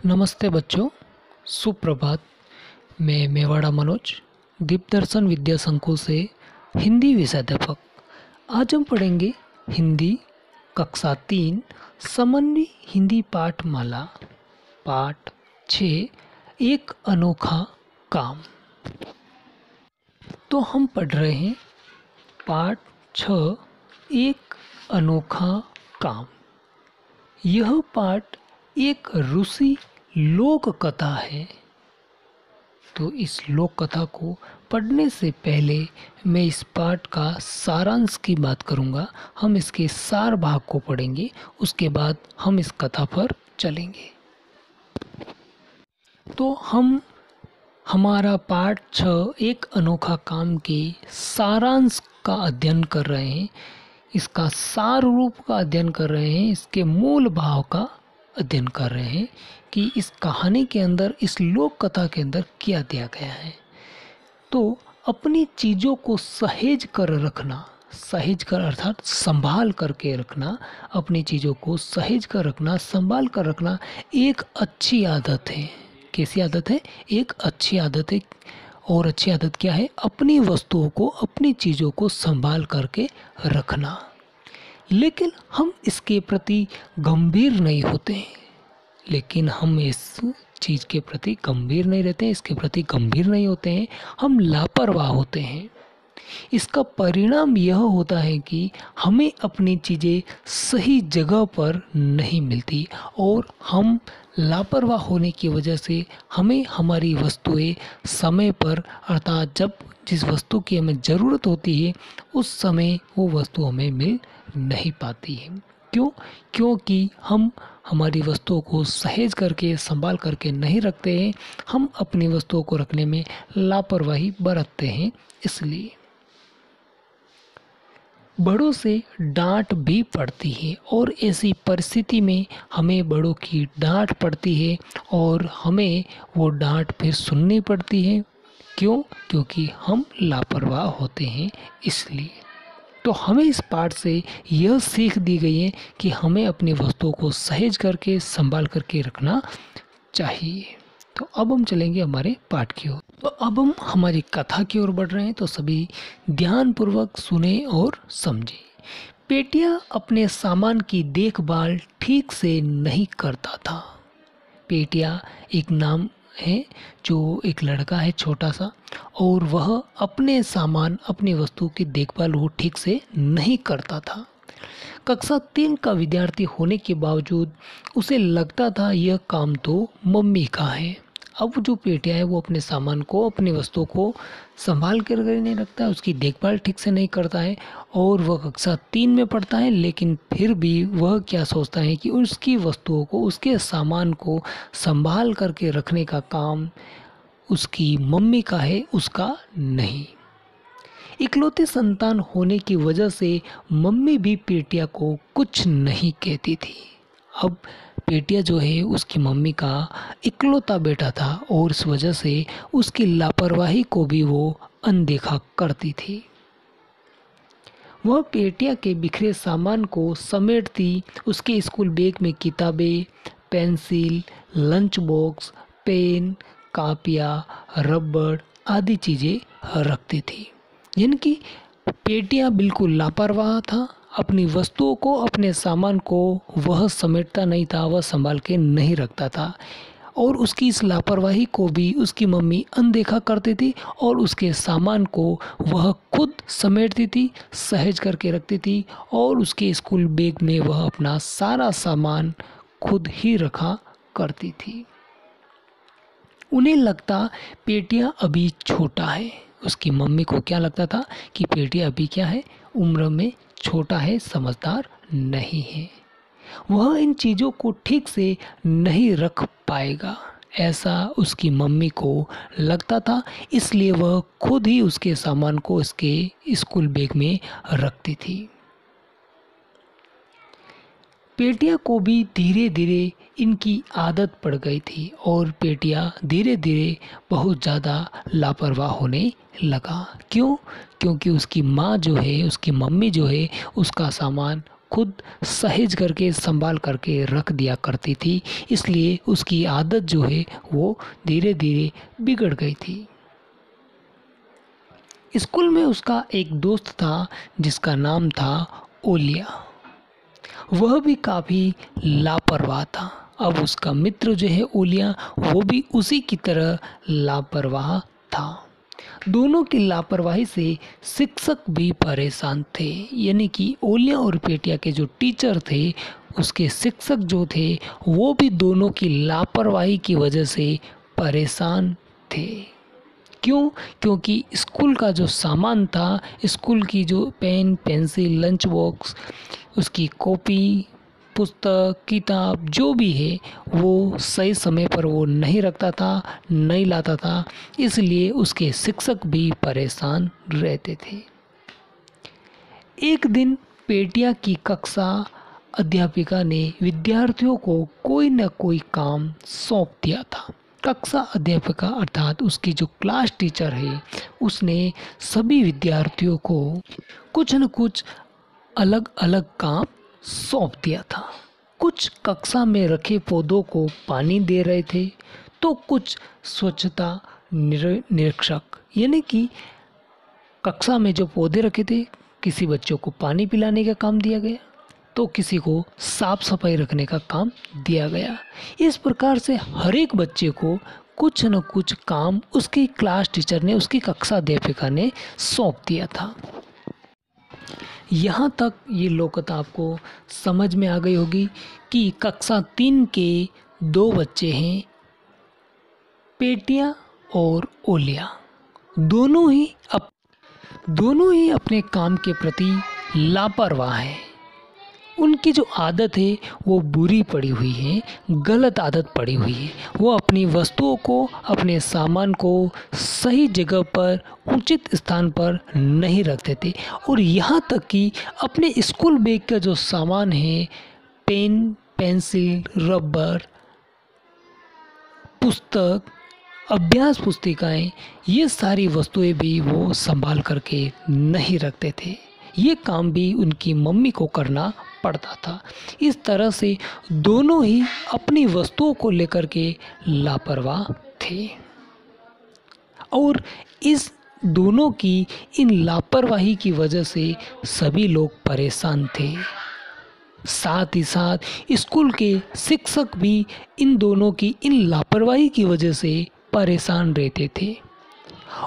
नमस्ते बच्चों, सुप्रभात। मैं मेवाड़ा मनोज, दीपदर्शन विद्या संकुल से हिंदी विषयाध्यापक। आज हम पढ़ेंगे हिंदी कक्षा 3 सामान्य हिंदी पाठमाला पाठ 6 एक अनोखा काम। तो हम पढ़ रहे हैं पाठ 6 एक अनोखा काम। यह पाठ एक रूसी लोक कथा है। तो इस लोक कथा को पढ़ने से पहले मैं इस पाठ का सारांश की बात करूंगा। हम इसके सार भाग को पढ़ेंगे, उसके बाद हम इस कथा पर चलेंगे। तो हम हमारा पाठ 6 एक अनोखा काम के सारांश का अध्ययन कर रहे हैं, इसका सार रूप का अध्ययन कर रहे हैं, इसके मूल भाव का अध्ययन कर रहे हैं कि इस कहानी के अंदर, इस लोक कथा के अंदर क्या दिया गया है। तो अपनी चीज़ों को सहेज कर रखना, सहेज कर अर्थात संभाल करके रखना, अपनी चीज़ों को सहेज कर रखना, संभाल कर रखना एक अच्छी आदत है। कैसी आदत है? एक अच्छी आदत है। और अच्छी आदत क्या है? अपनी वस्तुओं को, अपनी चीज़ों को संभाल करके रखना। लेकिन हम इसके प्रति गंभीर नहीं होते हैं। लेकिन हम इस चीज़ के प्रति गंभीर नहीं रहते हैं, इसके प्रति गंभीर नहीं होते हैं, हम लापरवाह होते हैं। इसका परिणाम यह होता है कि हमें अपनी चीज़ें सही जगह पर नहीं मिलती और हम लापरवाह होने की वजह से हमें हमारी वस्तुएं समय पर, अर्थात जब जिस वस्तु की हमें ज़रूरत होती है उस समय वो वस्तु हमें मिल नहीं पाती है। क्यों? क्योंकि हम हमारी वस्तुओं को सहेज करके, संभाल करके नहीं रखते हैं। हम अपनी वस्तुओं को रखने में लापरवाही बरतते हैं। इसलिए बड़ों से डांट भी पड़ती है और ऐसी परिस्थिति में हमें बड़ों की डांट पड़ती है और हमें वो डांट फिर सुननी पड़ती है। क्यों? क्योंकि हम लापरवाह होते हैं। इसलिए तो हमें इस पाठ से यह सीख दी गई है कि हमें अपनी वस्तुओं को सहेज करके, संभाल करके रखना चाहिए। तो अब हम चलेंगे हमारे पाठ की ओर। तो अब हम हमारी कथा की ओर बढ़ रहे हैं, तो सभी ध्यानपूर्वक सुने और समझें। पेटिया अपने सामान की देखभाल ठीक से नहीं करता था। पेटिया एक नाम है, जो एक लड़का है छोटा सा, और वह अपने सामान, अपनी वस्तु की देखभाल वो ठीक से नहीं करता था। कक्षा 3 का विद्यार्थी होने के बावजूद उसे लगता था यह काम तो मम्मी का है। अब जो पेटिया है वो अपने सामान को, अपनी वस्तुओं को संभाल कर नहीं रखता है, उसकी देखभाल ठीक से नहीं करता है और वह कक्षा 3 में पढ़ता है। लेकिन फिर भी वह क्या सोचता है कि उसकी वस्तुओं को, उसके सामान को संभाल करके रखने का काम उसकी मम्मी का है, उसका नहीं। इकलौते संतान होने की वजह से मम्मी भी पेटिया को कुछ नहीं कहती थी। अब पेटिया जो है उसकी मम्मी का इकलौता बेटा था और इस वजह से उसकी लापरवाही को भी वो अनदेखा करती थी। वह पेटिया के बिखरे सामान को समेटती, उसके स्कूल बैग में किताबें, पेंसिल, लंच बॉक्स, पेन, कापियाँ, रबड़ आदि चीज़ें रखती थी। यानी कि पेटिया बिल्कुल लापरवाह था। अपनी वस्तुओं को, अपने सामान को वह समेटता नहीं था, वह संभाल के नहीं रखता था और उसकी इस लापरवाही को भी उसकी मम्मी अनदेखा करती थी और उसके सामान को वह खुद समेटती थी, सहेज करके रखती थी और उसके स्कूल बैग में वह अपना सारा सामान खुद ही रखा करती थी। उन्हें लगता पेटिया अभी छोटा है। उसकी मम्मी को क्या लगता था कि पेटिया अभी क्या है, उम्र में छोटा है, समझदार नहीं है, वह इन चीज़ों को ठीक से नहीं रख पाएगा, ऐसा उसकी मम्मी को लगता था। इसलिए वह खुद ही उसके सामान को उसके स्कूल बैग में रखती थी। पेटिया को भी धीरे धीरे इनकी आदत पड़ गई थी और पेटिया धीरे धीरे बहुत ज़्यादा लापरवाह होने लगा। क्यों? क्योंकि उसकी माँ जो है, उसकी मम्मी जो है, उसका सामान खुद सहेज करके संभाल करके रख दिया करती थी, इसलिए उसकी आदत जो है वो धीरे धीरे बिगड़ गई थी। स्कूल में उसका एक दोस्त था जिसका नाम था ओलिया। वह भी काफ़ी लापरवाह था। अब उसका मित्र जो है ओलिया, वो भी उसी की तरह लापरवाह था। दोनों की लापरवाही से शिक्षक भी परेशान थे। यानी कि ओलिया और पेटिया के जो टीचर थे, उसके शिक्षक जो थे, वो भी दोनों की लापरवाही की वजह से परेशान थे। क्यों? क्योंकि स्कूल का जो सामान था, स्कूल की जो पेन, पेंसिल, लंच बॉक्स, उसकी कॉपी, पुस्तक, किताब जो भी है, वो सही समय पर वो नहीं रखता था, नहीं लाता था, इसलिए उसके शिक्षक भी परेशान रहते थे। एक दिन पेटिया की कक्षा अध्यापिका ने विद्यार्थियों को कोई न कोई काम सौंप दिया था। कक्षा अध्यापिका अर्थात उसकी जो क्लास टीचर है, उसने सभी विद्यार्थियों को कुछ न कुछ अलग अलग काम सौंप दिया था। कुछ कक्षा में रखे पौधों को पानी दे रहे थे, तो कुछ स्वच्छता निरीक्षक, यानी कि कक्षा में जो पौधे रखे थे, किसी बच्चों को पानी पिलाने का काम दिया गया, तो किसी को साफ सफाई रखने का काम दिया गया। इस प्रकार से हर एक बच्चे को कुछ न कुछ काम उसकी क्लास टीचर ने, उसकी कक्षा अध्यापिका ने सौंप दिया था। यहाँ तक ये लोकता आपको समझ में आ गई होगी कि कक्षा 3 के 2 बच्चे हैं, पेटिया और ओलिया। दोनों ही अपने काम के प्रति लापरवाह हैं। उनकी जो आदत है वो बुरी पड़ी हुई है, गलत आदत पड़ी हुई है। वो अपनी वस्तुओं को, अपने सामान को सही जगह पर, उचित स्थान पर नहीं रखते थे। और यहाँ तक कि अपने स्कूल बैग का जो सामान है, पेन, पेंसिल, रबर, पुस्तक, अभ्यास पुस्तिकाएं, ये सारी वस्तुएं भी वो संभाल करके नहीं रखते थे। ये काम भी उनकी मम्मी को करना पड़ता था। इस तरह से दोनों ही अपनी वस्तुओं को लेकर के लापरवाह थे और इस दोनों की इन लापरवाही की वजह से सभी लोग परेशान थे। साथ ही साथ स्कूल के शिक्षक भी इन दोनों की इन लापरवाही की वजह से परेशान रहते थे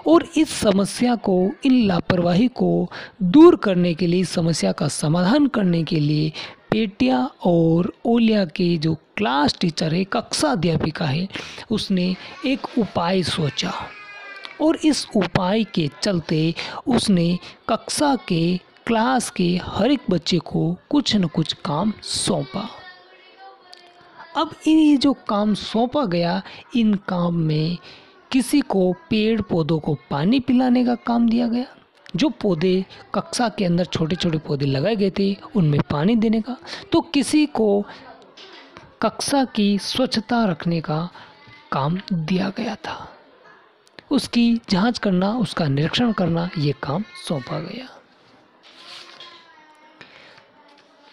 और इस समस्या को, इन लापरवाही को दूर करने के लिए, समस्या का समाधान करने के लिए पेटिया और ओलिया के जो क्लास टीचर है, कक्षा अध्यापिका है, उसने एक उपाय सोचा और इस उपाय के चलते उसने कक्षा के, क्लास के हर एक बच्चे को कुछ न कुछ काम सौंपा। अब ये जो काम सौंपा गया, इन काम में किसी को पेड़ पौधों को पानी पिलाने का काम दिया गया, जो पौधे कक्षा के अंदर छोटे छोटे पौधे लगाए गए थे उनमें पानी देने का, तो किसी को कक्षा की स्वच्छता रखने का काम दिया गया था। उसकी जांच करना, उसका निरीक्षण करना, ये काम सौंपा गया।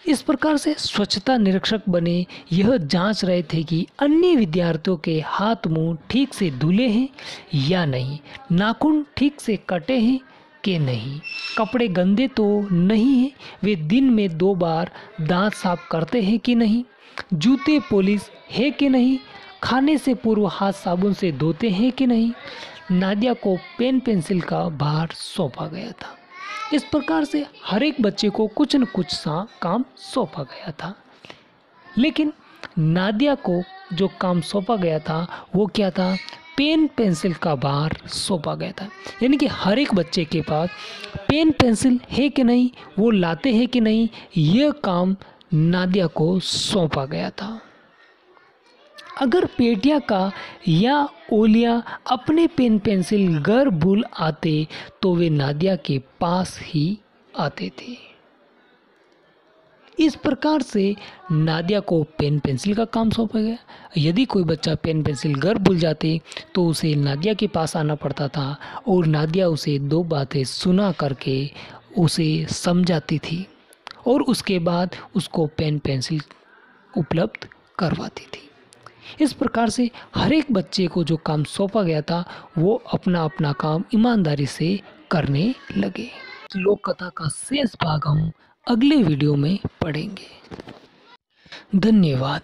इस प्रकार से स्वच्छता निरीक्षक बने यह जांच रहे थे कि अन्य विद्यार्थियों के हाथ मुंह ठीक से धुले हैं या नहीं, नाखून ठीक से कटे हैं कि नहीं, कपड़े गंदे तो नहीं हैं, वे दिन में 2 बार दांत साफ करते हैं कि नहीं, जूते पॉलिश है कि नहीं, खाने से पूर्व हाथ साबुन से धोते हैं कि नहीं। नादिया को पेन पेंसिल का भार सौंपा गया था। इस प्रकार से हर एक बच्चे को कुछ न कुछ सा काम सौंपा गया था। लेकिन नादिया को जो काम सौंपा गया था वो क्या था? पेन पेंसिल का भार सौंपा गया था। यानी कि हर एक बच्चे के पास पेन पेंसिल है कि नहीं, वो लाते हैं कि नहीं, यह काम नादिया को सौंपा गया था। अगर पेटिया का या ओलिया अपने पेन पेंसिल घर भूल आते तो वे नादिया के पास ही आते थे। इस प्रकार से नादिया को पेन पेंसिल का काम सौंपा गया। यदि कोई बच्चा पेन पेंसिल घर भूल जाते तो उसे नादिया के पास आना पड़ता था और नादिया उसे 2 बातें सुना करके उसे समझाती थी और उसके बाद उसको पेन पेंसिल उपलब्ध करवाती थी। इस प्रकार से हर एक बच्चे को जो काम सौंपा गया था वो अपना अपना काम ईमानदारी से करने लगे। लोक कथा का शेष भाग हम अगले वीडियो में पढ़ेंगे। धन्यवाद।